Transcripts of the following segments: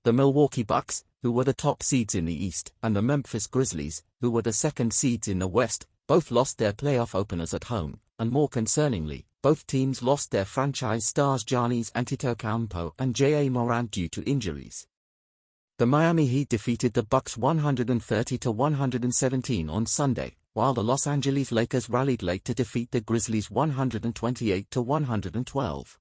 The Milwaukee Bucks, who were the top seeds in the East, and the Memphis Grizzlies, who were the second seeds in the West, both lost their playoff openers at home, and more concerningly, both teams lost their franchise stars Giannis Antetokounmpo and Ja Morant due to injuries. The Miami Heat defeated the Bucks 130-117 on Sunday, while the Los Angeles Lakers rallied late to defeat the Grizzlies 128-112.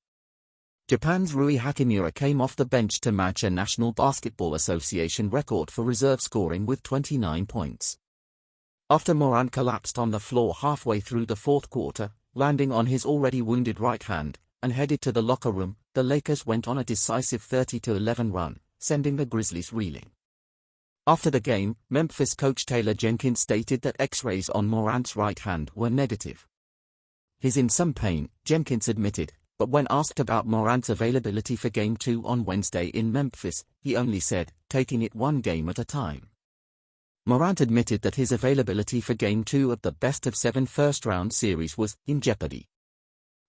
Japan's Rui Hachimura came off the bench to match a National Basketball Association record for reserve scoring with 29 points. After Morant collapsed on the floor halfway through the fourth quarter, landing on his already wounded right hand, and headed to the locker room, the Lakers went on a decisive 30-11 run, sending the Grizzlies reeling. After the game, Memphis coach Taylor Jenkins stated that X-rays on Morant's right hand were negative. "He's in some pain," Jenkins admitted, but when asked about Morant's availability for Game 2 on Wednesday in Memphis, he only said, "Taking it one game at a time." Morant admitted that his availability for Game 2 of the best-of-7 first-round series was in jeopardy.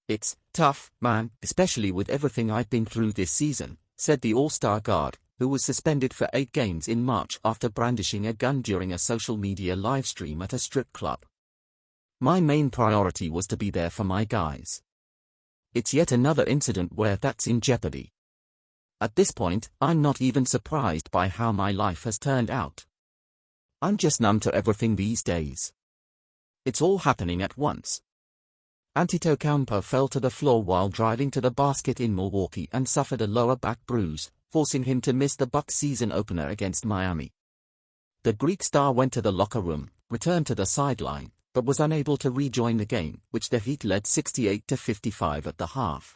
"It's tough, man, especially with everything I've been through this season," said the All-Star guard, who was suspended for 8 games in March after brandishing a gun during a social media livestream at a strip club. "My main priority was to be there for my guys. It's yet another incident where that's in jeopardy. At this point, I'm not even surprised by how my life has turned out. I'm just numb to everything these days. It's all happening at once." Antetokounmpo fell to the floor while driving to the basket in Milwaukee and suffered a lower back bruise, forcing him to miss the Bucks' season opener against Miami. The Greek star went to the locker room, returned to the sideline, but was unable to rejoin the game, which the Heat led 68-55 at the half.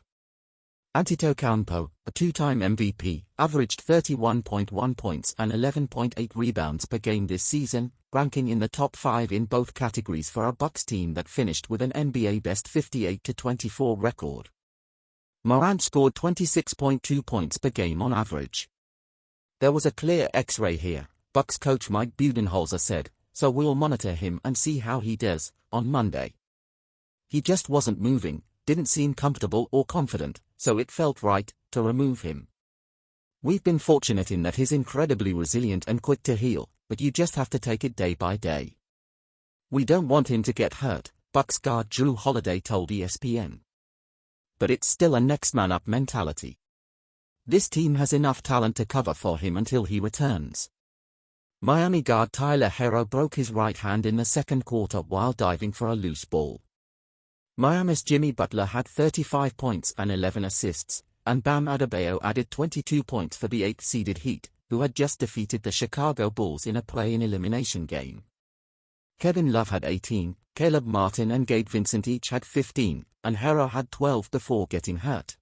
Antetokounmpo, a two-time MVP, averaged 31.1 points and 11.8 rebounds per game this season, ranking in the top 5 in both categories for a Bucks team that finished with an NBA best 58-24 record. Morant scored 26.2 points per game on average. "There was a clear X-ray here," Bucks coach Mike Budenholzer said, "so we'll monitor him and see how he does on Monday. He just wasn't moving, didn't seem comfortable or confident, so it felt right to remove him. We've been fortunate in that he's incredibly resilient and quick to heal, but you just have to take it day by day. We don't want him to get hurt," Bucks guard Jrue Holiday told ESPN. "But it's still a next man up mentality. This team has enough talent to cover for him until he returns." Miami guard Tyler Herro broke his right hand in the second quarter while diving for a loose ball. Miami's Jimmy Butler had 35 points and 11 assists, and Bam Adebayo added 22 points for the 8th-seeded Heat, who had just defeated the Chicago Bulls in a play-in elimination game. Kevin Love had 18, Caleb Martin and Gabe Vincent each had 15, and Herro had 12 before getting hurt.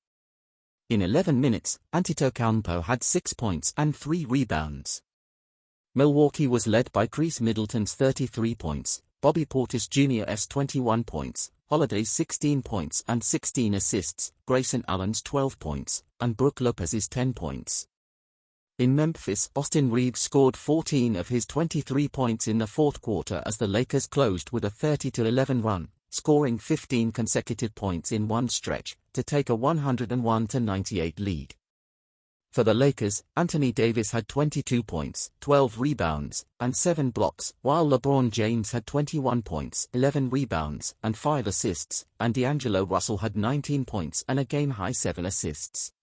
In 11 minutes, Antetokounmpo had 6 points and 3 rebounds. Milwaukee was led by Chris Middleton's 33 points, Bobby Portis Jr.'s 21 points, Holiday's 16 points and 16 assists, Grayson Allen's 12 points, and Brook Lopez's 10 points. In Memphis, Austin Reeves scored 14 of his 23 points in the fourth quarter as the Lakers closed with a 30-11 run, scoring 15 consecutive points in one stretch, to take a 101-98 lead. For the Lakers, Anthony Davis had 22 points, 12 rebounds, and 7 blocks, while LeBron James had 21 points, 11 rebounds, and 5 assists, and D'Angelo Russell had 19 points and a game-high 7 assists.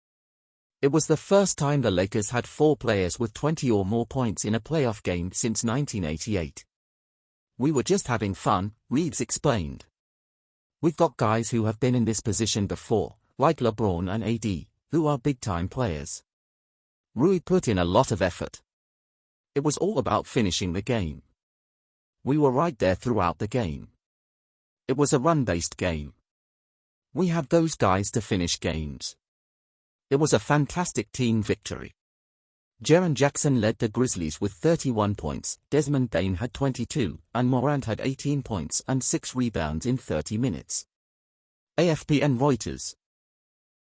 It was the first time the Lakers had 4 players with 20 or more points in a playoff game since 1988. "We were just having fun," Reeves explained. "We've got guys who have been in this position before, like LeBron and AD, who are big-time players. Rui put in a lot of effort. It was all about finishing the game. We were right there throughout the game. It was a run-based game. We have those guys to finish games. It was a fantastic team victory." Jaren Jackson led the Grizzlies with 31 points, Desmond Bane had 22, and Morant had 18 points and 6 rebounds in 30 minutes. AFP and Reuters.